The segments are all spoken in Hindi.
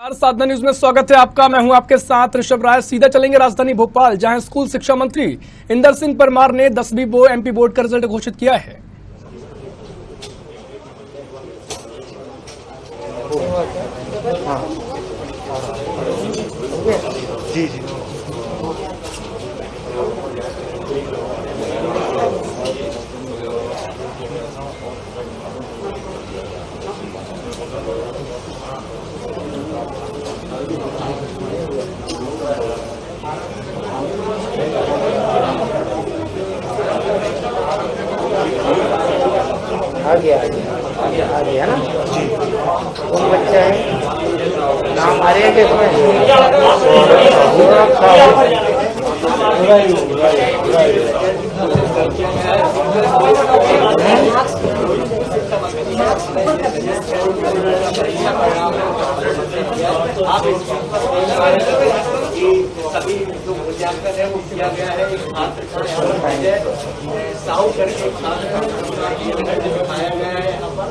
साधना न्यूज में स्वागत है आपका। मैं हूं आपके साथ ऋषभ राय। सीधा चलेंगे राजधानी भोपाल, जहां स्कूल शिक्षा मंत्री इंदर सिंह परमार ने 10वीं एमपी बोर्ड का रिजल्ट घोषित किया है। जी जी आ गया ना जी। कौन बच्चा है? नाम आ रहे हैं सभी जो मूल्यांकन है वो किया गया है। एक छात्र साहू करके दिखाया गया है यहाँ पर।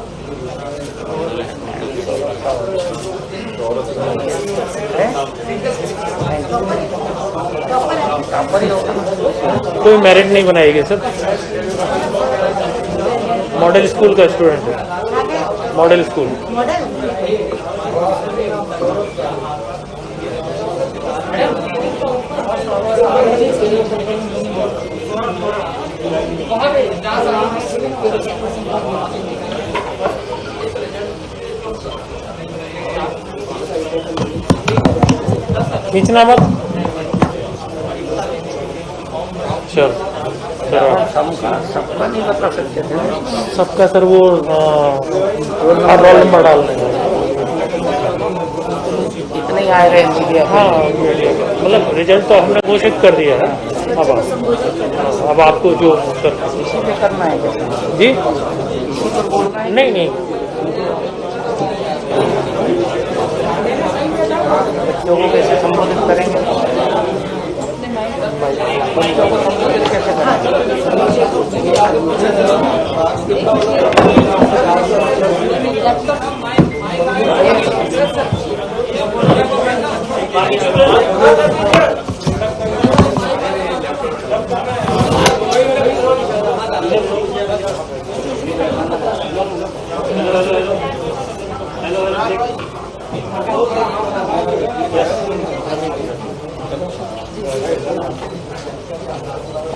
कोई मेरिट नहीं बनाएगी सर। मॉडल स्कूल का स्टूडेंट है, मॉडल स्कूल। खींचना मत। चल सबका नहीं बता सकते थे। सबका सर वो रोल नंबर डालने हैं। इतने ही आए रहे मीडिया। हाँ मतलब रिजल्ट तो हमने घोषित कर दिया है। अब आपको जो इसी पे करना है क्या? जी इसी पर बोलना है? नहीं बच्चों को कैसे संबोधित करेंगे? बच्चों को संबोधित कैसे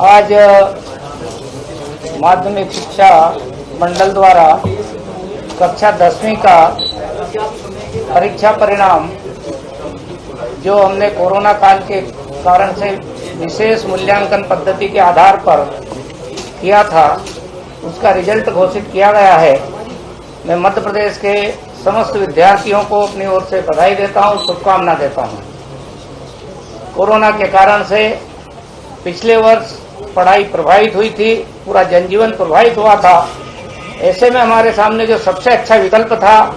आज माध्यमिक शिक्षा मंडल द्वारा कक्षा 10वीं का परीक्षा परिणाम जो हमने कोरोना काल के कारण से विशेष मूल्यांकन पद्धति के आधार पर किया था, उसका रिजल्ट घोषित किया गया है। मैं मध्य प्रदेश के समस्त विद्यार्थियों को अपनी ओर से बधाई देता हूं, शुभकामना देता हूं। कोरोना के कारण से पिछले वर्ष पढ़ाई प्रभावित हुई थी, पूरा जनजीवन प्रभावित हुआ था। ऐसे में हमारे सामने जो सबसे अच्छा विकल्प था,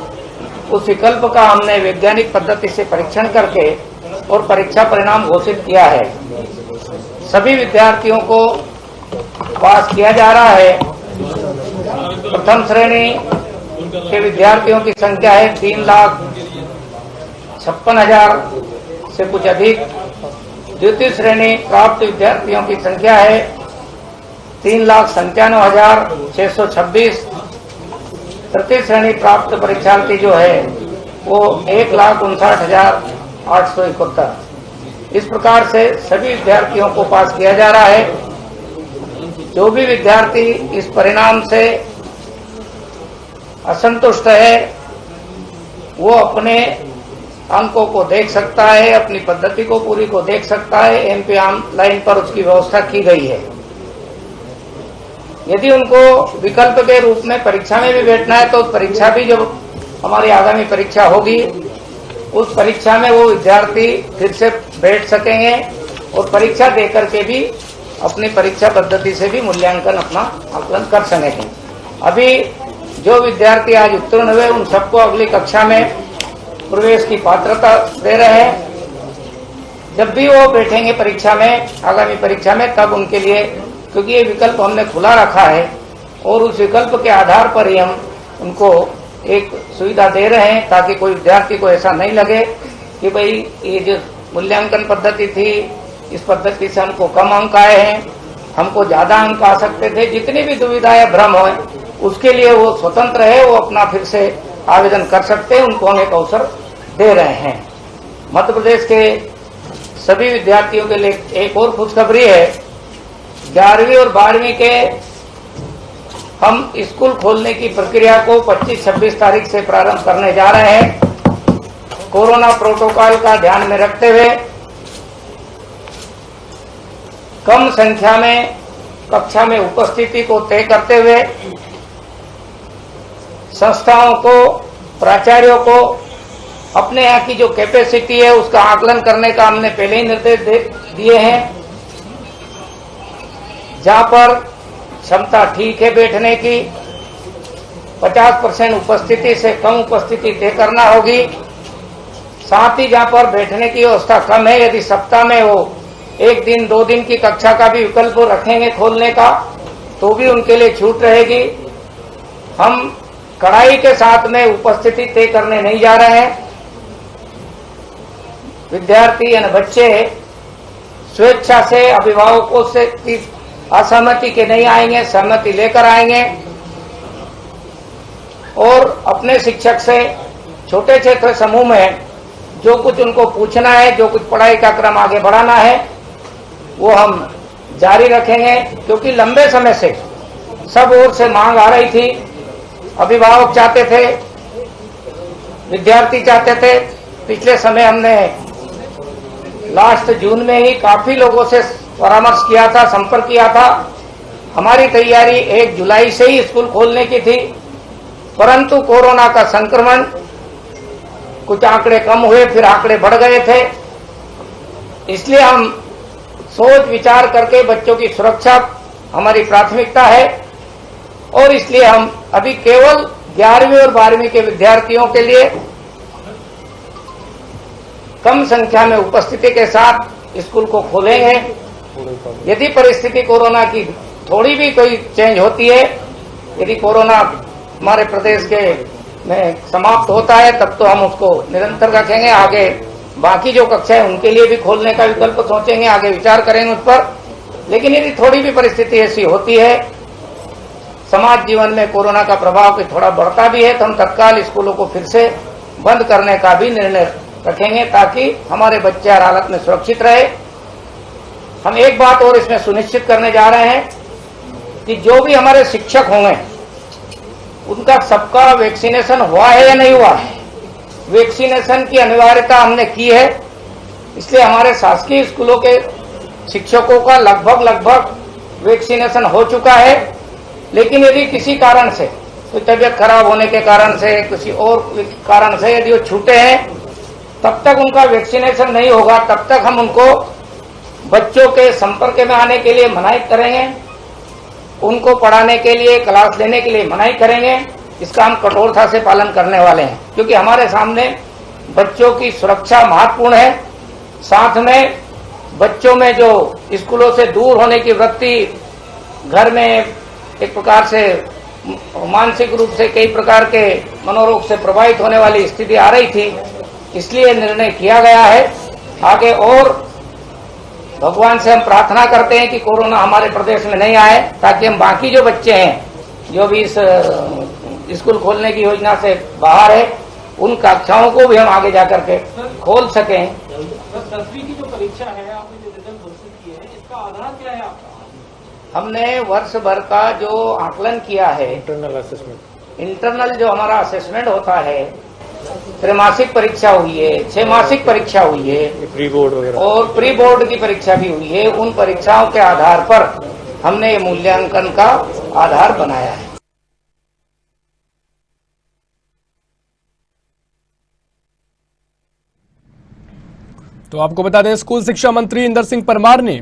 उस विकल्प का हमने वैज्ञानिक पद्धति से परीक्षण करके और परीक्षा परिणाम घोषित किया है। सभी विद्यार्थियों को पास किया जा रहा है। प्रथम श्रेणी के विद्यार्थियों की संख्या है 3,56,000 से कुछ अधिक। द्वितीय श्रेणी प्राप्त विद्यार्थियों की संख्या है 3,97,626। तृतीय श्रेणी प्राप्त परीक्षार्थी जो है वो 1,59,871। इस प्रकार से सभी विद्यार्थियों को पास किया जा रहा है। जो भी विद्यार्थी इस परिणाम से असंतुष्ट है, वो अपने अंकों को देख सकता है, अपनी पद्धति को पूरी को देख सकता है। एमपी ऑनलाइन पर उसकी व्यवस्था की गई है। यदि उनको विकल्प के रूप में परीक्षा में भी बैठना है, तो परीक्षा भी जब हमारी आगामी परीक्षा होगी, उस परीक्षा में वो विद्यार्थी फिर से बैठ सकेंगे और परीक्षा देकर के भी अपनी परीक्षा पद्धति से भी मूल्यांकन अपना आकलन कर सकेंगे। अभी जो विद्यार्थी आज उत्तीर्ण हुए, उन सबको अगली कक्षा में प्रवेश की पात्रता दे रहे हैं। जब भी वो बैठेंगे परीक्षा में, आगामी परीक्षा में, तब उनके लिए, क्योंकि ये विकल्प हमने खुला रखा है और उस विकल्प के आधार पर ही हम उनको एक सुविधा दे रहे हैं ताकि कोई विद्यार्थी को ऐसा नहीं लगे कि भाई ये जो मूल्यांकन पद्धति थी, इस पद्धति से हमको कम अंक आए हैं, हमको ज्यादा अंक आ सकते थे। जितनी भी दुविधा या भ्रम हो उसके लिए वो स्वतंत्र है, वो अपना फिर से आवेदन कर सकते हैं, उनको हम एक अवसर दे रहे हैं। मध्य प्रदेश के सभी विद्यार्थियों के लिए एक और खुशखबरी है। 11वीं और 12वीं के हम स्कूल खोलने की प्रक्रिया को 25-26 तारीख से प्रारंभ करने जा रहे हैं। कोरोना प्रोटोकॉल का ध्यान में रखते हुए कम संख्या में कक्षा में उपस्थिति को तय करते हुए संस्थाओं को, प्राचार्यों को अपने यहाँ की जो कैपेसिटी है उसका आकलन करने का हमने पहले ही निर्देश दिए हैं। जहां पर क्षमता ठीक है बैठने की, 50% उपस्थिति से कम उपस्थिति तय करना होगी। साथ ही जहां पर बैठने की व्यवस्था कम है, यदि सप्ताह में वो 1 दिन 2 दिन की कक्षा का भी विकल्प रखेंगे खोलने का, तो भी उनके लिए छूट रहेगी। हम कड़ाई के साथ में उपस्थिति तय करने नहीं जा रहे हैं। विद्यार्थी यानी बच्चे स्वेच्छा से अभिभावकों से की असहमति के नहीं आएंगे, सहमति लेकर आएंगे और अपने शिक्षक से छोटे छोटे समूह में जो कुछ उनको पूछना है, जो कुछ पढ़ाई का क्रम आगे बढ़ाना है, वो हम जारी रखेंगे। क्योंकि लंबे समय से सब ओर से मांग आ रही थी, अभिभावक चाहते थे, विद्यार्थी चाहते थे। पिछले समय हमने लास्ट जून में ही काफी लोगों से परामर्श किया था, संपर्क किया था। हमारी तैयारी 1 जुलाई से ही स्कूल खोलने की थी, परंतु कोरोना का संक्रमण, कुछ आंकड़े कम हुए, फिर आंकड़े बढ़ गए थे। इसलिए हम सोच विचार करके बच्चों की सुरक्षा हमारी प्राथमिकता है और इसलिए हम अभी केवल 11वीं और 12वीं के विद्यार्थियों के लिए कम संख्या में उपस्थिति के साथ स्कूल को खोलेंगे। यदि परिस्थिति कोरोना की थोड़ी भी कोई चेंज होती है, यदि कोरोना हमारे प्रदेश के में समाप्त होता है, तब तो हम उसको निरंतर रखेंगे। आगे बाकी जो कक्षाएं उनके लिए भी खोलने का विकल्प सोचेंगे, आगे विचार करेंगे उस पर। लेकिन यदि थोड़ी भी परिस्थिति ऐसी होती है, समाज जीवन में कोरोना का प्रभाव थोड़ा बढ़ता भी है, तो हम तत्काल स्कूलों को फिर से बंद करने का भी निर्णय रखेंगे ताकि हमारे बच्चे हर हालत में सुरक्षित रहे। हम एक बात और इसमें सुनिश्चित करने जा रहे हैं कि जो भी हमारे शिक्षक होंगे उनका सबका वैक्सीनेशन हुआ है या नहीं हुआ है। वैक्सीनेशन की अनिवार्यता हमने की है, इसलिए हमारे शासकीय स्कूलों के शिक्षकों का लगभग वैक्सीनेशन हो चुका है। लेकिन यदि किसी कारण से, कोई तबियत खराब होने के कारण से, किसी और कारण से यदि वो छूटे हैं, तब तक उनका वैक्सीनेशन नहीं होगा, तब तक हम उनको बच्चों के संपर्क में आने के लिए मनाही करेंगे, उनको पढ़ाने के लिए, क्लास लेने के लिए मनाही करेंगे। इसका हम कठोरता से पालन करने वाले हैं, क्योंकि हमारे सामने बच्चों की सुरक्षा महत्वपूर्ण है। साथ में बच्चों में जो स्कूलों से दूर होने की वृत्ति, घर में एक प्रकार से मानसिक रूप से कई प्रकार के मनोरोग से प्रभावित होने वाली स्थिति आ रही थी, इसलिए निर्णय किया गया है। आगे और भगवान से हम प्रार्थना करते हैं कि कोरोना हमारे प्रदेश में नहीं आए, ताकि हम बाकी जो बच्चे हैं जो भी इस स्कूल खोलने की योजना से बाहर है, उन कक्षाओं को भी हम आगे जाकर के खोल सकें। 10वीं की जो परीक्षा है, आपने जो रिजल्ट घोषित किए हैं, इसका आधार क्या है आपका? हमने वर्ष भर का जो आकलन किया है, इंटरनल जो हमारा असेसमेंट होता है, त्रैमासिक परीक्षा हुई है, 6 मासिक परीक्षा हुई है, प्री बोर्ड वगैरह और प्री बोर्ड की परीक्षा भी हुई है। उन परीक्षाओं के आधार पर हमने ये मूल्यांकन का आधार बनाया है। तो आपको बता दें, स्कूल शिक्षा मंत्री इंदर सिंह परमार ने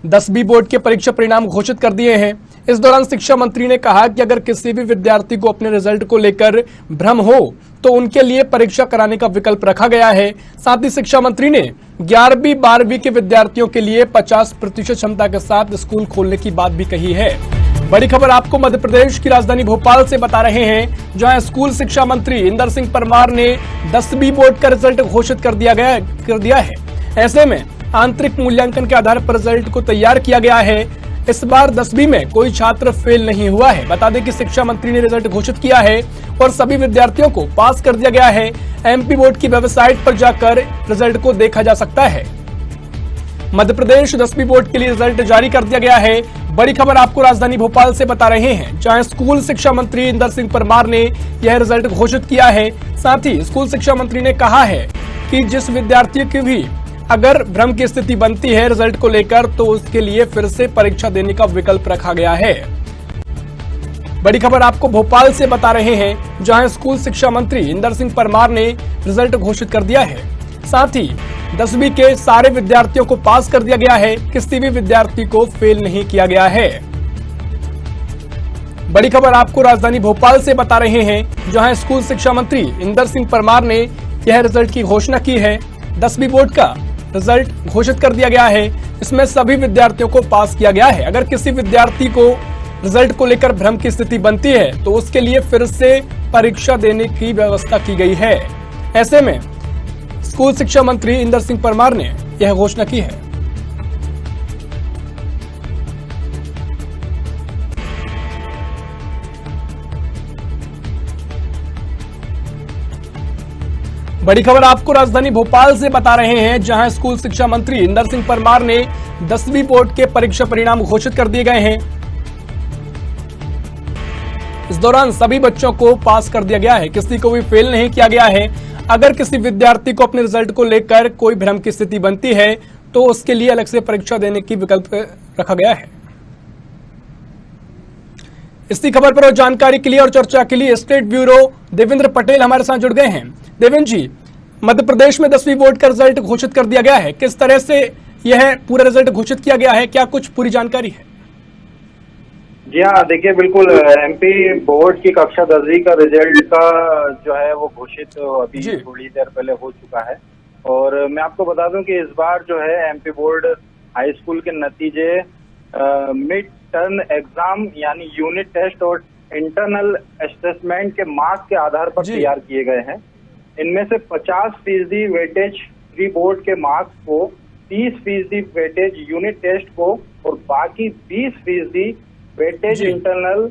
10वीं बोर्ड के परीक्षा परिणाम घोषित कर दिए हैं। इस दौरान शिक्षा मंत्री ने कहा कि अगर किसी भी विद्यार्थी को अपने रिजल्ट को लेकर भ्रम हो तो उनके लिए परीक्षा कराने का विकल्प रखा गया है। साथ ही शिक्षा मंत्री ने 11वीं 12वीं के विद्यार्थियों के लिए 50% क्षमता के साथ स्कूल खोलने की बात भी कही है। बड़ी खबर आपको मध्य प्रदेश की राजधानी भोपाल से बता रहे हैं, जहां स्कूल शिक्षा मंत्री इंदर सिंह परमार ने 10वीं बोर्ड का रिजल्ट घोषित कर दिया है। ऐसे में आंतरिक मूल्यांकन के आधार पर रिजल्ट को तैयार किया गया है। इस बार 10वीं में कोई छात्र फेल नहीं हुआ है। बता दें कि शिक्षा मंत्री ने रिजल्ट घोषित किया है और सभी विद्यार्थियों को पास कर दिया गया है। एमपी बोर्ड की वेबसाइट पर जाकर रिजल्ट को देखा जा सकता है। मध्य प्रदेश 10वीं बोर्ड के लिए रिजल्ट जारी कर दिया गया है। बड़ी खबर आपको राजधानी भोपाल से बता रहे हैं, जहां स्कूल शिक्षा मंत्री इंदर सिंह परमार ने यह रिजल्ट घोषित किया है। साथ ही स्कूल शिक्षा मंत्री ने कहा है कि जिस विद्यार्थी की भी अगर भ्रम की स्थिति बनती है रिजल्ट को लेकर, तो उसके लिए फिर से परीक्षा देने का विकल्प रखा गया है। बड़ी खबर आपको भोपाल से बता रहे हैं, जहां स्कूल शिक्षा मंत्री इंदर सिंह परमार ने रिजल्ट घोषित कर दिया है। साथ ही 10वीं के सारे विद्यार्थियों को पास कर दिया गया है। किसी भी विद्यार्थी को फेल नहीं किया गया है। बड़ी खबर आपको राजधानी भोपाल से बता रहे हैं, जहां स्कूल शिक्षा मंत्री इंदर सिंह परमार ने यह रिजल्ट की घोषणा की है। 10वीं बोर्ड का रिजल्ट घोषित कर दिया गया है। इसमें सभी विद्यार्थियों को पास किया गया है। अगर किसी विद्यार्थी को रिजल्ट को लेकर भ्रम की स्थिति बनती है, तो उसके लिए फिर से परीक्षा देने की व्यवस्था की गई है। ऐसे में स्कूल शिक्षा मंत्री इंदर सिंह परमार ने यह घोषणा की है। बड़ी खबर आपको राजधानी भोपाल से बता रहे हैं, जहां स्कूल शिक्षा मंत्री इंदर सिंह परमार ने 10वीं बोर्ड के परीक्षा परिणाम घोषित कर दिए गए हैं। इस दौरान सभी बच्चों को पास कर दिया गया है। किसी को भी फेल नहीं किया गया है। अगर किसी विद्यार्थी को अपने रिजल्ट को लेकर कोई भ्रम की स्थिति बनती है, तो उसके लिए अलग से परीक्षा देने की विकल्प रखा गया है। इसी खबर पर और जानकारी के लिए और चर्चा के लिए स्टेट ब्यूरो देवेंद्र पटेल हमारे साथ जुड़ गए हैं। देवेंद्र जी, मध्य प्रदेश में 10वीं बोर्ड का रिजल्ट घोषित कर दिया गया है। किस तरह से यह पूरा रिजल्ट घोषित किया गया है, क्या कुछ पूरी जानकारी है? जी हाँ, देखिए बिल्कुल एमपी बोर्ड की कक्षा 10वीं का रिजल्ट का जो है वो घोषित अभी थोड़ी देर पहले हो चुका है। और मैं आपको बता दूं कि इस बार जो है एमपी बोर्ड हाई स्कूल के नतीजे मिड टर्म एग्जाम यानी यूनिट टेस्ट और इंटरनल असेसमेंट के मार्क्स के आधार पर तैयार किए गए हैं। इनमें से 50% वेटेज प्री बोर्ड के मार्क्स को, 30% वेटेज यूनिट टेस्ट को और बाकी 20% वेटेज इंटरनल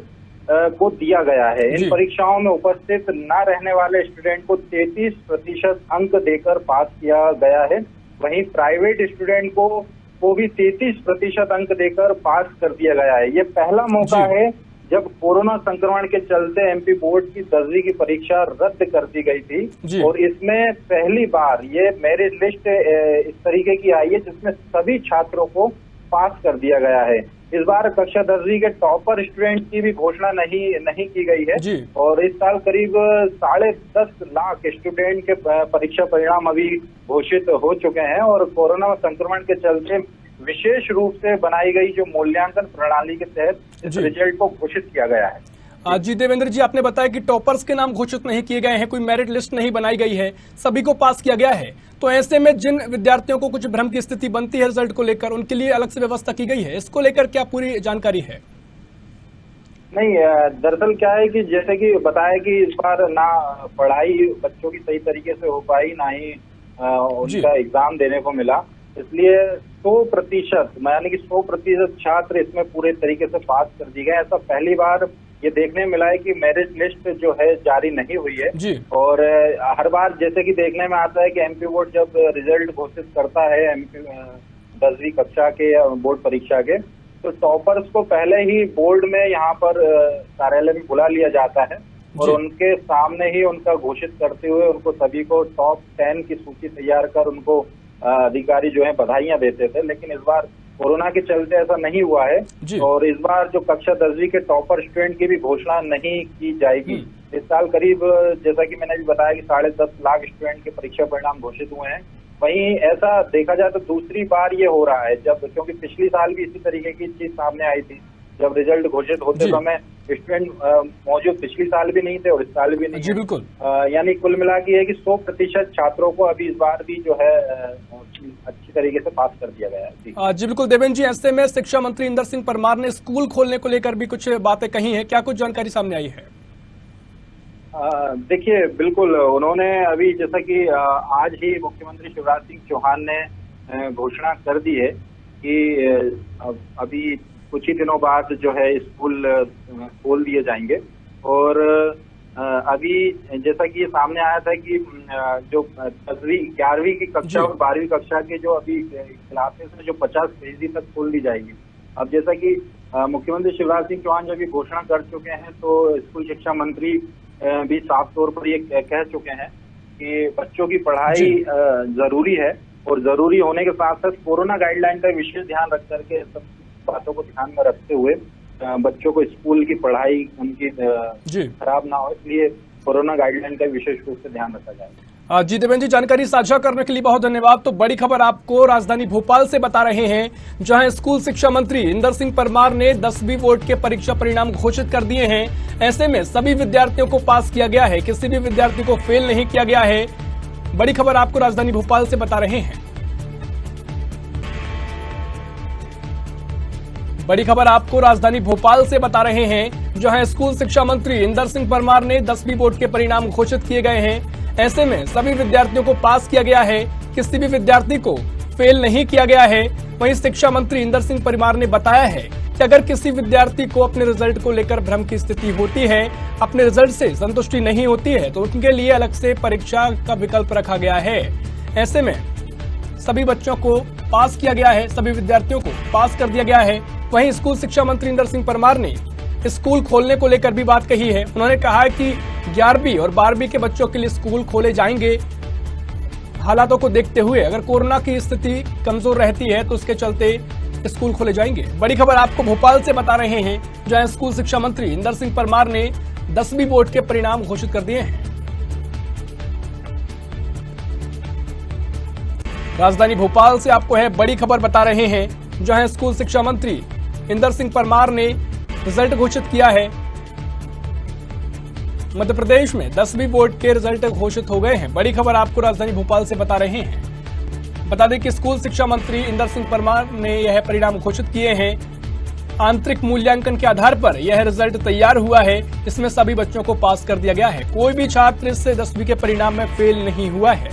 को दिया गया है। इन परीक्षाओं में उपस्थित न रहने वाले स्टूडेंट को 33% अंक देकर पास किया गया है। वहीं प्राइवेट स्टूडेंट को भी 33% अंक देकर पास कर दिया गया है। ये पहला मौका है जब कोरोना संक्रमण के चलते एमपी बोर्ड की 10वीं की परीक्षा रद्द कर दी गई थी और इसमें पहली बार ये मेरिट लिस्ट इस तरीके की आई है जिसमें सभी छात्रों को पास कर दिया गया है। इस बार कक्षा 10वीं के टॉपर स्टूडेंट की भी घोषणा नहीं की गई है और इस साल करीब 10.5 लाख स्टूडेंट के परीक्षा परिणाम अभी घोषित हो चुके हैं और कोरोना संक्रमण के चलते विशेष रूप से बनाई गई जो मूल्यांकन प्रणाली के तहत इस रिजल्ट को घोषित किया गया है। जी देवेंद्र जी, आपने बताया कि टॉपर्स के नाम घोषित नहीं किए गए हैं, कोई मेरिट लिस्ट नहीं बनाई गई है, सभी को पास किया गया है। तो ऐसे में जिन विद्यार्थियों को कुछ भ्रम की स्थिति बनती है रिजल्ट को लेकर, उनके लिए अलग से व्यवस्था की गई है। इसको लेकर क्या पूरी जानकारी है? नहीं, दरअसल क्या है कि जैसे कि बताया कि इस बार ना पढ़ाई बच्चों की सही तरीके से हो पाई, ना ही उनका एग्जाम देने को मिला, इसलिए 100% यानी कि 100% छात्र इसमें पूरे तरीके से पास कर दिए गए। ऐसा पहली बार ये देखने मिला है कि मेरिट लिस्ट जो है जारी नहीं हुई है। और हर बार जैसे कि देखने में आता है कि एमपी बोर्ड जब रिजल्ट घोषित करता है एमपी 10वीं कक्षा के या बोर्ड परीक्षा के, तो टॉपर्स को पहले ही बोर्ड में यहाँ पर कार्यालय में बुला लिया जाता है और उनके सामने ही उनका घोषित करते हुए उनको सभी को टॉप 10 की सूची तैयार कर उनको अधिकारी जो है बधाइयां देते थे। लेकिन इस बार कोरोना के चलते ऐसा नहीं हुआ है और इस बार जो कक्षा 10वीं के टॉपर स्टूडेंट की भी घोषणा नहीं की जाएगी। इस साल करीब जैसा कि मैंने भी बताया कि 10.5 लाख स्टूडेंट के परीक्षा परिणाम घोषित हुए हैं। वहीं ऐसा देखा जाए तो दूसरी बार ये हो रहा है जब, क्योंकि पिछली साल भी इसी तरीके की चीज सामने आई थी जब रिजल्ट घोषित होते समय स्टूडेंट मौजूद पिछले साल भी नहीं थे और इस साल भी नहीं। बिल्कुल। यानी कुल मिला के है कि 100% छात्रों को अभी इस बार भी जो है अच्छी तरीके से पास कर दिया गया है। जी बिल्कुल देवेंद्र जी, ऐसे में शिक्षा मंत्री इंदर सिंह परमार ने स्कूल खोलने को लेकर भी कुछ बातें कही हैं, क्या कुछ जानकारी सामने आई है? देखिए, बिल्कुल उन्होंने अभी जैसा कि आज ही मुख्यमंत्री शिवराज सिंह चौहान ने घोषणा कर दी है कि अभी कुछ ही दिनों बाद जो है स्कूल खोल दिए जाएंगे। और अभी जैसा कि ये सामने आया था कि जो 10वीं 11वीं की कक्षा और 12वीं कक्षा के जो अभी क्लासेस है जो 50% तक खोल दी जाएगी। अब जैसा कि मुख्यमंत्री शिवराज सिंह चौहान जब ये घोषणा कर चुके हैं तो स्कूल शिक्षा मंत्री भी साफ तौर पर ये कह चुके हैं कि बच्चों की पढ़ाई जरूरी है और जरूरी होने के साथ साथ कोरोना गाइडलाइन का विशेष ध्यान रख करके सब बातों को ध्यान में रखते हुए बच्चों को स्कूल की पढ़ाई उनकी खराब ना हो, इसलिए कोरोना गाइडलाइन का विशेष रूप से ध्यान रखा जाए। जी देवेंद्र जी, जानकारी साझा करने के लिए बहुत धन्यवाद। तो बड़ी खबर आपको राजधानी भोपाल से बता रहे हैं, जहां स्कूल शिक्षा मंत्री इंदर सिंह परमार ने 10वीं बोर्ड के परीक्षा परिणाम घोषित कर दिए हैं। ऐसे में सभी विद्यार्थियों को पास किया गया है, किसी भी विद्यार्थी को फेल नहीं किया गया है। बड़ी खबर आपको राजधानी भोपाल से बता रहे हैं। बड़ी खबर आपको राजधानी भोपाल से बता रहे हैं, जहां स्कूल शिक्षा मंत्री इंदर सिंह परमार ने 10वीं बोर्ड के परिणाम घोषित किए गए हैं। ऐसे में सभी विद्यार्थियों को पास किया गया है, किसी भी विद्यार्थी को फेल नहीं किया गया है। वहीं शिक्षा मंत्री इंदर सिंह परमार ने बताया है कि अगर किसी विद्यार्थी को अपने रिजल्ट को लेकर भ्रम की स्थिति होती है, अपने रिजल्ट से संतुष्टि नहीं होती है, तो उनके लिए अलग से परीक्षा का विकल्प रखा गया है। ऐसे में सभी बच्चों को पास किया गया है, सभी विद्यार्थियों को पास कर दिया गया है। वहीं स्कूल शिक्षा मंत्री इंदर सिंह परमार ने स्कूल खोलने को लेकर भी बात कही है। उन्होंने कहा है कि 11वीं और 12वीं के बच्चों के लिए स्कूल खोले जाएंगे। हालातों को देखते हुए अगर कोरोना की स्थिति कमजोर रहती है तो उसके चलते स्कूल खोले जाएंगे। बड़ी खबर आपको भोपाल से बता रहे हैं, जहां स्कूल शिक्षा मंत्री इंदर सिंह परमार ने 10वीं बोर्ड के परिणाम घोषित कर दिए हैं। राजधानी भोपाल से आपको है बड़ी खबर बता रहे हैं, जहां स्कूल शिक्षा मंत्री इंदर सिंह परमार ने रिजल्ट घोषित किया है। मध्य प्रदेश में 10वीं बोर्ड के रिजल्ट घोषित हो गए हैं। बड़ी खबर आपको राजधानी भोपाल से बता रहे हैं। बता दें कि स्कूल शिक्षा मंत्री इंदर सिंह परमार ने यह परिणाम घोषित किए हैं। आंतरिक मूल्यांकन के आधार पर यह रिजल्ट तैयार हुआ है। इसमें सभी बच्चों को पास कर दिया गया है। कोई भी छात्र इससे 10वीं के परिणाम में फेल नहीं हुआ है।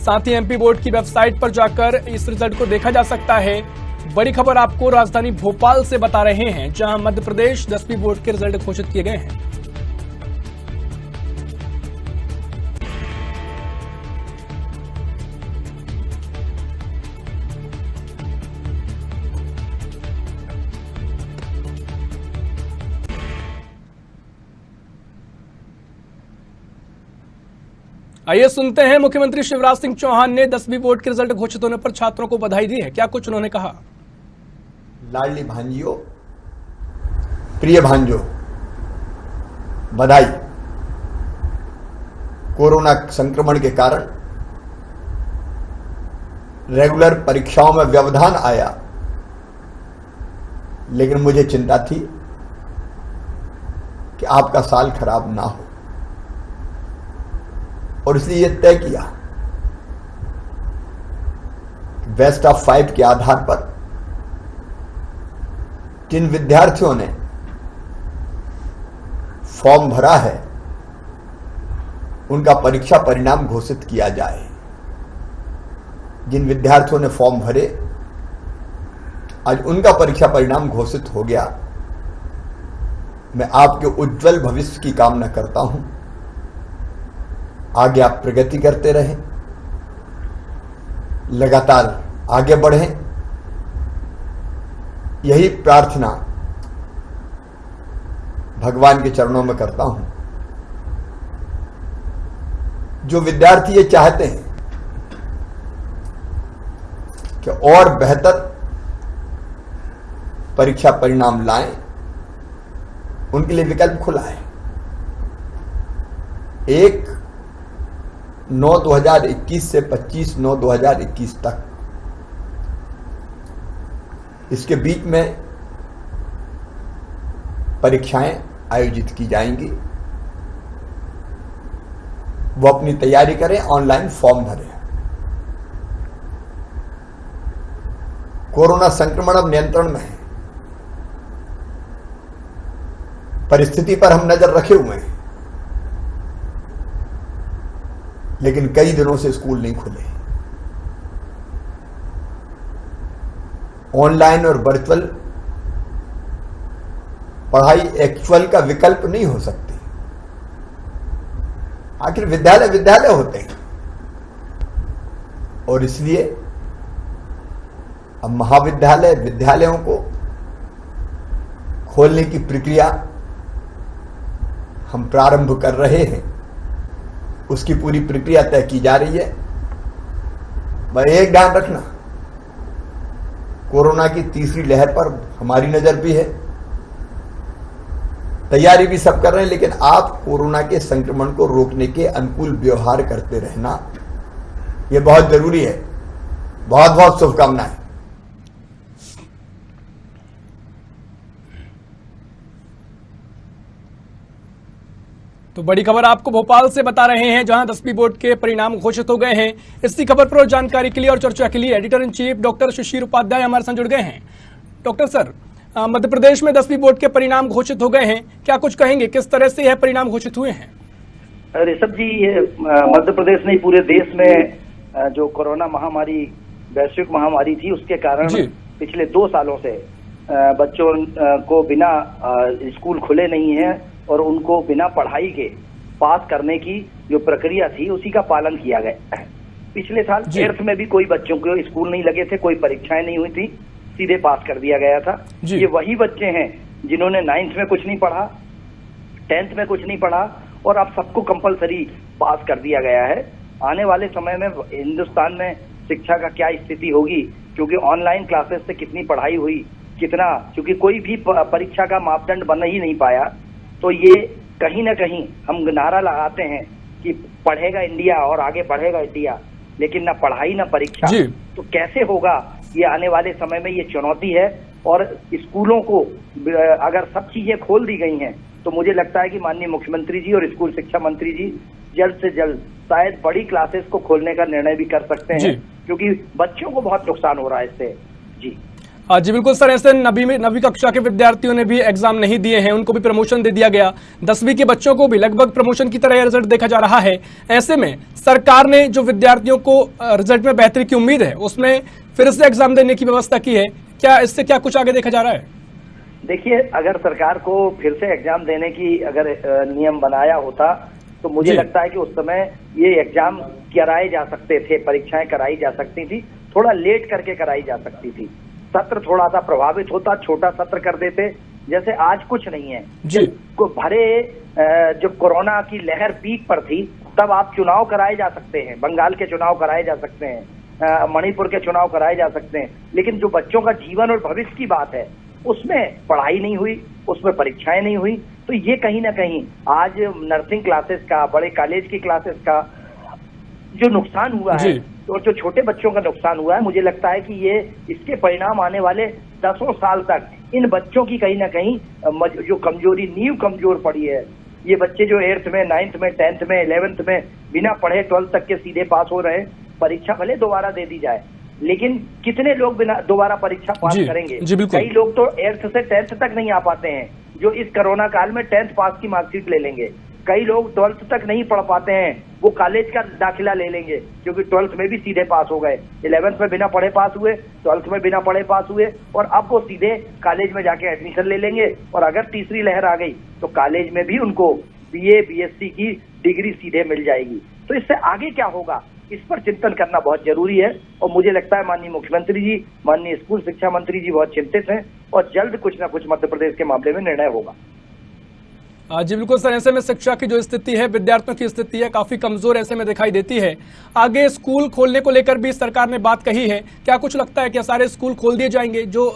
साथ ही एमपी बोर्ड की वेबसाइट पर जाकर इस रिजल्ट को देखा जा सकता है। बड़ी खबर आपको राजधानी भोपाल से बता रहे हैं, जहां मध्य प्रदेश 10वीं बोर्ड के रिजल्ट घोषित किए गए हैं। आइए सुनते हैं, मुख्यमंत्री शिवराज सिंह चौहान ने 10वीं बोर्ड के रिजल्ट घोषित होने पर छात्रों को बधाई दी है। क्या कुछ उन्होंने कहा? लाडली भांजियों, प्रिय भांजों, बधाई। कोरोना संक्रमण के कारण रेगुलर परीक्षाओं में व्यवधान आया, लेकिन मुझे चिंता थी कि आपका साल खराब ना हो, और इसलिए यह तय किया बेस्ट ऑफ 5 के आधार पर जिन विद्यार्थियों ने फॉर्म भरा है उनका परीक्षा परिणाम घोषित किया जाए। जिन विद्यार्थियों ने फॉर्म भरे आज उनका परीक्षा परिणाम घोषित हो गया। मैं आपके उज्जवल भविष्य की कामना करता हूं। आगे आप प्रगति करते रहें, लगातार आगे बढ़ें, यही प्रार्थना भगवान के चरणों में करता हूं। जो विद्यार्थी ये चाहते हैं कि और बेहतर परीक्षा परिणाम लाएं, उनके लिए विकल्प खुला है। 1/9/2021 से 25/9/2021 तक, इसके बीच में परीक्षाएं आयोजित की जाएंगी। वो अपनी तैयारी करें, ऑनलाइन फॉर्म भरें। कोरोना संक्रमण अब नियंत्रण में है, परिस्थिति पर हम नजर रखे हुए हैं, लेकिन कई दिनों से स्कूल नहीं खुले। ऑनलाइन और वर्चुअल पढ़ाई एक्चुअल का विकल्प नहीं हो सकती। आखिर विद्यालय विद्यालय होते हैं, और इसलिए अब महाविद्यालय विद्यालयों को खोलने की प्रक्रिया हम प्रारंभ कर रहे हैं। उसकी पूरी प्रक्रिया तय की जा रही है। भाई एक ध्यान रखना, कोरोना की तीसरी लहर पर हमारी नजर भी है, तैयारी भी सब कर रहे हैं, लेकिन आप कोरोना के संक्रमण को रोकने के अनुकूल व्यवहार करते रहना, यह बहुत जरूरी है। बहुत बहुत शुभकामनाएं। तो बड़ी खबर आपको भोपाल से बता रहे हैं, जहां 10वीं बोर्ड के परिणाम घोषित हो गए हैं। इसी खबर पर जानकारी के लिए और चर्चा के लिए एडिटर इन चीफ डॉक्टर शिशिर उपाध्याय हमारे साथ जुड़ गए हैं। डॉक्टर सर, मध्य प्रदेश में 10वीं बोर्ड के परिणाम घोषित हो गए हैं, क्या कुछ कहेंगे, किस तरह से यह परिणाम घोषित हुए हैं? ऋषभ जी, मध्य प्रदेश नहीं पूरे देश में जो कोरोना महामारी, वैश्विक महामारी थी, उसके कारण पिछले 2 सालों से बच्चों को बिना स्कूल खुले नहीं है और उनको बिना पढ़ाई के पास करने की जो प्रक्रिया थी उसी का पालन किया गया है। पिछले साल 8th में भी कोई बच्चों को स्कूल नहीं लगे थे, कोई परीक्षाएं नहीं हुई थी, सीधे पास कर दिया गया था। ये वही बच्चे हैं जिन्होंने 9th में कुछ नहीं पढ़ा, 10th में कुछ नहीं पढ़ा, और अब सबको कंपलसरी पास कर दिया गया है। आने वाले समय में हिंदुस्तान में शिक्षा का क्या स्थिति होगी, क्योंकि ऑनलाइन क्लासेस से कितनी पढ़ाई हुई, कितना, क्योंकि कोई भी परीक्षा का मापदंड बन ही नहीं पाया, तो ये कहीं ना कहीं हम नारा लगाते हैं कि पढ़ेगा इंडिया और आगे बढ़ेगा इंडिया, लेकिन ना पढ़ाई ना परीक्षा, तो कैसे होगा ये आने वाले समय में, ये चुनौती है। और स्कूलों को अगर सब चीजें खोल दी गई हैं तो मुझे लगता है कि माननीय मुख्यमंत्री जी और स्कूल शिक्षा मंत्री जी जल्द से जल्द शायद बड़ी क्लासेस को खोलने का निर्णय भी कर सकते हैं, क्योंकि बच्चों को बहुत नुकसान हो रहा है इससे। जी बिल्कुल सर, ऐसे 9वीं कक्षा के विद्यार्थियों ने भी एग्जाम नहीं दिए हैं, उनको भी प्रमोशन दे दिया गया। 10वीं के बच्चों को भी लगभग प्रमोशन की तरह रिजल्ट देखा जा रहा है। ऐसे में सरकार ने जो विद्यार्थियों को रिजल्ट में बेहतरी की उम्मीद है, उसमें फिर से एग्जाम देने की व्यवस्था की है क्या? इससे क्या कुछ आगे देखा जा रहा है? देखिए, अगर सरकार को फिर से एग्जाम देने की अगर नियम बनाया होता तो मुझे लगता है कि उस समय ये एग्जाम कराए जा सकते थे, परीक्षाएं कराई जा सकती थी, थोड़ा लेट करके कराई जा सकती थी, सत्र थोड़ा सा प्रभावित होता, छोटा सत्र कर देते। जैसे आज कुछ नहीं है को भरे, जब कोरोना की लहर पीक पर थी तब आप चुनाव कराए जा सकते हैं, बंगाल के चुनाव कराए जा सकते हैं, मणिपुर के चुनाव कराए जा सकते हैं, लेकिन जो बच्चों का जीवन और भविष्य की बात है उसमें पढ़ाई नहीं हुई, उसमें परीक्षाएं नहीं हुई, तो ये कहीं ना कहीं आज नर्सिंग क्लासेस का, बड़े कॉलेज की क्लासेस का जो नुकसान हुआ है, तो जो छोटे बच्चों का नुकसान हुआ है, मुझे लगता है कि ये इसके परिणाम आने वाले 10 साल तक इन बच्चों की कहीं ना कहीं जो कमजोरी, नींव कमजोर पड़ी है। ये बच्चे जो 8th में, 9th में, 10th में, 11th में बिना पढ़े 12th तक के सीधे पास हो रहे हैं। परीक्षा भले दोबारा दे दी जाए, लेकिन कितने लोग बिना दोबारा परीक्षा पास करेंगे? कई लोग तो 8th से 10th तक नहीं आ पाते हैं, जो इस कोरोना काल में 10th पास की मार्कशीट ले लेंगे। कई लोग 12th तक नहीं पढ़ पाते हैं, वो कॉलेज का दाखिला ले लेंगे, क्योंकि 12th में भी सीधे पास हो गए, 11th में बिना पढ़े पास हुए, 12th में बिना पढ़े पास हुए, और अब वो सीधे कॉलेज में जाके एडमिशन ले लेंगे। और अगर तीसरी लहर आ गई तो कॉलेज में भी उनको BA BSc की डिग्री सीधे मिल जाएगी। तो इससे आगे क्या होगा, इस पर चिंतन करना बहुत जरूरी है। और मुझे लगता है माननीय मुख्यमंत्री जी, माननीय स्कूल शिक्षा मंत्री जी बहुत चिंतित हैं, और जल्द कुछ ना कुछ मध्य प्रदेश के मामले में निर्णय होगा। जी बिल्कुल सर, ऐसे में शिक्षा की जो स्थिति है, विद्यार्थियों की स्थिति है, काफी कमजोर ऐसे में दिखाई देती है। आगे स्कूल खोलने को लेकर भी सरकार ने बात कही है, क्या कुछ लगता है कि सारे स्कूल खोल दिए जाएंगे? जो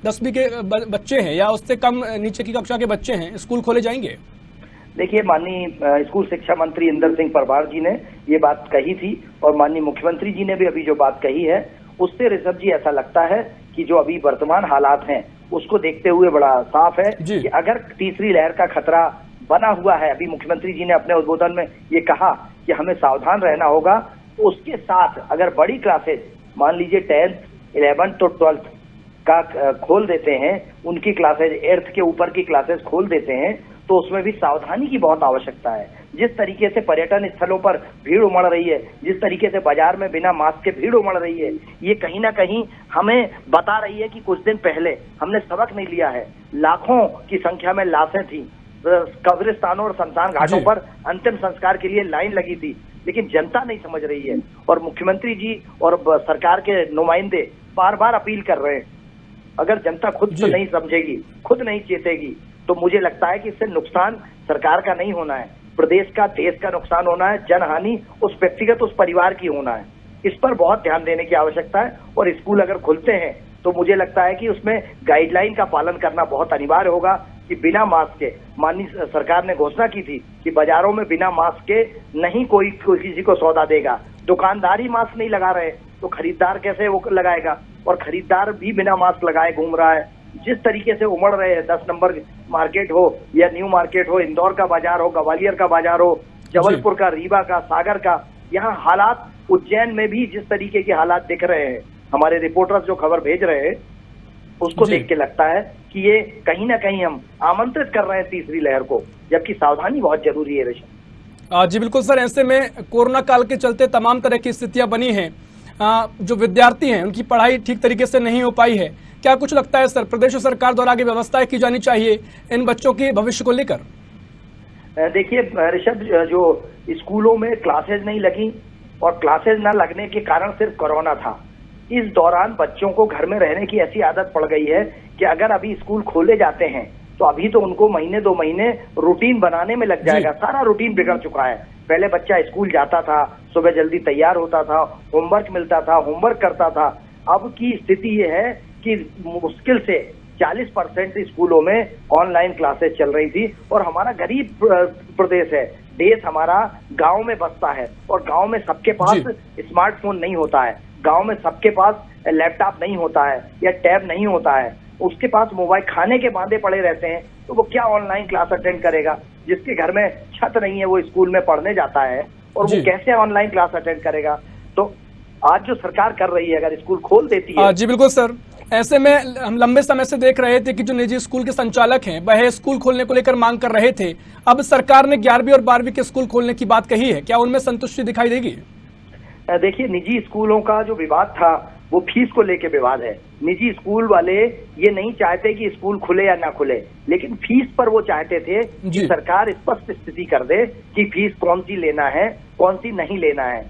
10वीं के बच्चे हैं या उससे कम नीचे की कक्षा के बच्चे हैं, स्कूल खोले जाएंगे? देखिए, माननीय स्कूल शिक्षा मंत्री इंदर सिंह परमार जी ने ये बात कही थी, और माननीय मुख्यमंत्री जी ने भी अभी जो बात कही है, उससे ऋषभ जी ऐसा लगता है कि जो अभी वर्तमान हालात हैं उसको देखते हुए बड़ा साफ है कि अगर तीसरी लहर का खतरा बना हुआ है, अभी मुख्यमंत्री जी ने अपने उद्बोधन में ये कहा कि हमें सावधान रहना होगा, तो उसके साथ अगर बड़ी क्लासेस, मान लीजिए 10th, 11th और 12th का खोल देते हैं, उनकी क्लासेज 8th के ऊपर की क्लासेस खोल देते हैं, तो उसमें भी सावधानी की बहुत आवश्यकता है। जिस तरीके से पर्यटन स्थलों पर भीड़ उमड़ रही है, जिस तरीके से बाजार में बिना मास्क के भीड़ उमड़ रही है, ये कहीं ना कहीं हमें बता रही है कि कुछ दिन पहले हमने सबक नहीं लिया है। लाखों की संख्या में लाशें थी, कब्रिस्तानों और शमशान घाटों पर अंतिम संस्कार के लिए लाइन लगी थी, लेकिन जनता नहीं समझ रही है। और मुख्यमंत्री जी और सरकार के नुमाइंदे बार बार अपील कर रहे हैं, अगर जनता खुद से नहीं समझेगी, खुद नहीं चेतेगी, तो मुझे लगता है कि इससे नुकसान सरकार का नहीं होना है, प्रदेश का, देश का नुकसान होना है, जनहानि उस व्यक्तिगत, उस परिवार की होना है। इस पर बहुत ध्यान देने की आवश्यकता है। और स्कूल अगर खुलते हैं तो मुझे लगता है कि उसमें गाइडलाइन का पालन करना बहुत अनिवार्य होगा कि बिना मास्क के, माननीय सरकार ने घोषणा की थी कि बाजारों में बिना मास्क के नहीं कोई किसी को सौदा देगा। दुकानदार ही मास्क नहीं लगा रहे तो खरीदार कैसे वो लगाएगा? और खरीदार भी बिना मास्क लगाए घूम रहा है। जिस तरीके से उमड़ रहे हैं, 10 नंबर मार्केट हो या न्यू मार्केट हो, इंदौर का बाजार हो, ग्वालियर का बाजार हो, जबलपुर का, रीवा का, सागर का, यहाँ हालात, उज्जैन में भी जिस तरीके के हालात दिख रहे हैं, हमारे रिपोर्टर्स जो खबर भेज रहे हैं उसको देख के लगता है कि ये कहीं ना कहीं हम आमंत्रित कर रहे हैं तीसरी लहर को, जबकि सावधानी बहुत जरूरी है। ऋषभ जी बिल्कुल सर, ऐसे में कोरोना काल के चलते तमाम तरह की स्थितियां बनी हैं, जो विद्यार्थी हैं उनकी पढ़ाई ठीक तरीके से नहीं हो पाई है। क्या कुछ लगता है सर, प्रदेश सरकार द्वारा आगे व्यवस्थाएं की जानी चाहिए इन बच्चों के भविष्य को लेकर? देखिए ऋषभ, जो स्कूलों में क्लासेज नहीं लगी और क्लासेज न लगने के कारण सिर्फ कोरोना था, इस दौरान बच्चों को घर में रहने की ऐसी आदत पड़ गई है कि अगर अभी स्कूल खोले जाते हैं तो अभी तो उनको महीने 2 महीने रूटीन बनाने में लग जाएगा। सारा रूटीन बिगड़ चुका है। पहले बच्चा स्कूल जाता था, सुबह जल्दी तैयार होता था, होमवर्क मिलता था, होमवर्क करता था। अब की स्थिति ये है कि मुश्किल से 40% स्कूलों में ऑनलाइन क्लासेस चल रही थी। और हमारा गरीब प्रदेश है, देश हमारा गांव में बसता है और गांव में सबके पास स्मार्टफोन नहीं होता है, गांव में सबके पास लैपटॉप नहीं होता है या टैब नहीं होता है, उसके पास मोबाइल, खाने के बांधे पड़े रहते हैं, तो वो क्या ऑनलाइन क्लास अटेंड करेगा? जिसके घर में छत नहीं है वो स्कूल में पढ़ने जाता है और वो कैसे ऑनलाइन क्लास अटेंड करेगा? तो आज जो सरकार कर रही है, अगर स्कूल खोल देती है। जी बिल्कुल सर, ऐसे में हम लंबे समय से देख रहे थे कि जो निजी स्कूल के संचालक हैं वह स्कूल खोलने को लेकर मांग कर रहे थे। अब सरकार ने 11वीं और 12वीं के स्कूल खोलने की बात कही है, क्या उनमें संतुष्टि दिखाई देगी? देखिए, निजी स्कूलों का जो विवाद था वो फीस को लेके विवाद है। निजी स्कूल वाले ये नहीं चाहते कि स्कूल खुले या ना खुले, लेकिन फीस पर वो चाहते थे कि सरकार स्पष्ट स्थिति कर दे कि फीस कौन सी लेना है, कौन सी नहीं लेना है।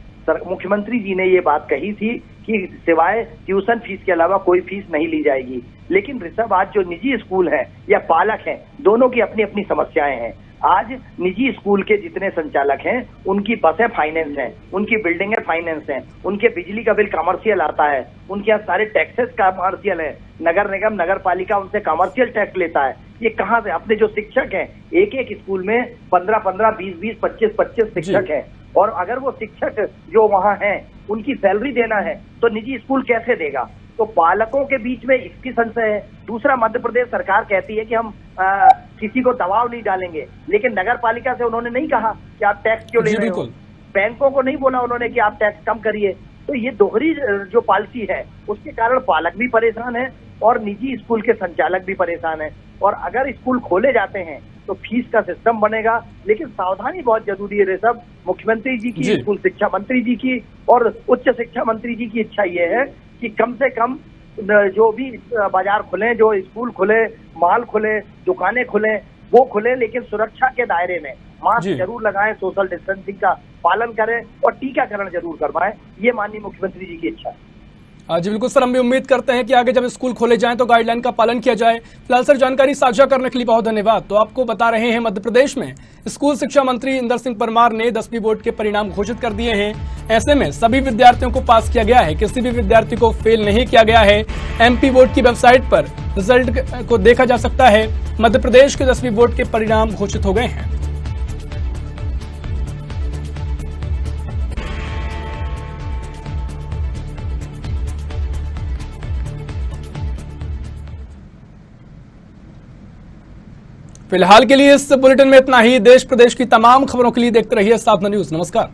मुख्यमंत्री जी ने ये बात कही थी कि सिवाय ट्यूशन फीस के अलावा कोई फीस नहीं ली जाएगी। लेकिन ऋषभ, आज जो निजी स्कूल है या पालक हैं, दोनों की अपनी अपनी समस्याएं हैं। आज निजी स्कूल के जितने संचालक हैं उनकी बसें फाइनेंस हैं, उनकी बिल्डिंगें फाइनेंस हैं, उनके बिजली का बिल कमर्शियल आता है, उनके यहाँ सारे टैक्सेस कमर्शियल है, नगर निगम, नगर पालिका उनसे कमर्शियल टैक्स लेता है। ये कहाँ से? अपने जो शिक्षक हैं, एक एक स्कूल में 15-15, 20-20, 25-25 शिक्षक हैं, और अगर वो शिक्षक जो वहाँ हैं उनकी सैलरी देना है तो निजी स्कूल कैसे देगा? तो पालकों के बीच में इसकी संशय है। दूसरा, मध्य प्रदेश सरकार कहती है कि हम किसी को दबाव नहीं डालेंगे, लेकिन नगर पालिका से उन्होंने नहीं कहा कि आप टैक्स क्यों ले रहे हो, बैंकों को नहीं बोला उन्होंने कि आप टैक्स कम करिए। तो ये दोहरी जो पॉलिसी है उसके कारण पालक भी परेशान है और निजी स्कूल के संचालक भी परेशान है। और अगर स्कूल खोले जाते हैं तो फीस का सिस्टम बनेगा, लेकिन सावधानी बहुत जरूरी है। सब मुख्यमंत्री जी की, स्कूल शिक्षा मंत्री जी की और उच्च शिक्षा मंत्री जी की इच्छा ये है कि कम से कम जो भी बाजार खुले, जो स्कूल खुले, माल खुले, दुकानें खुले, वो खुले, लेकिन सुरक्षा के दायरे में मास्क जरूर लगाएं, सोशल डिस्टेंसिंग का पालन करें और टीकाकरण जरूर करवाएं। ये माननीय मुख्यमंत्री जी की इच्छा है। जी बिल्कुल सर, हम भी उम्मीद करते हैं कि आगे जब स्कूल खोले जाएं तो गाइडलाइन का पालन किया जाए। फिलहाल सर, जानकारी साझा करने के लिए बहुत धन्यवाद। तो आपको बता रहे हैं, मध्य प्रदेश में स्कूल शिक्षा मंत्री इंदर सिंह परमार ने 10वीं बोर्ड के परिणाम घोषित कर दिए हैं। ऐसे में सभी विद्यार्थियों को पास किया गया है, किसी भी विद्यार्थी को फेल नहीं किया गया है। एमपी बोर्ड की वेबसाइट पर रिजल्ट को देखा जा सकता है। मध्य प्रदेश के 10वीं बोर्ड के परिणाम घोषित हो गए हैं। फिलहाल के लिए इस बुलेटिन में इतना ही। देश प्रदेश की तमाम खबरों के लिए देखते रहिए साधना न्यूज। नमस्कार।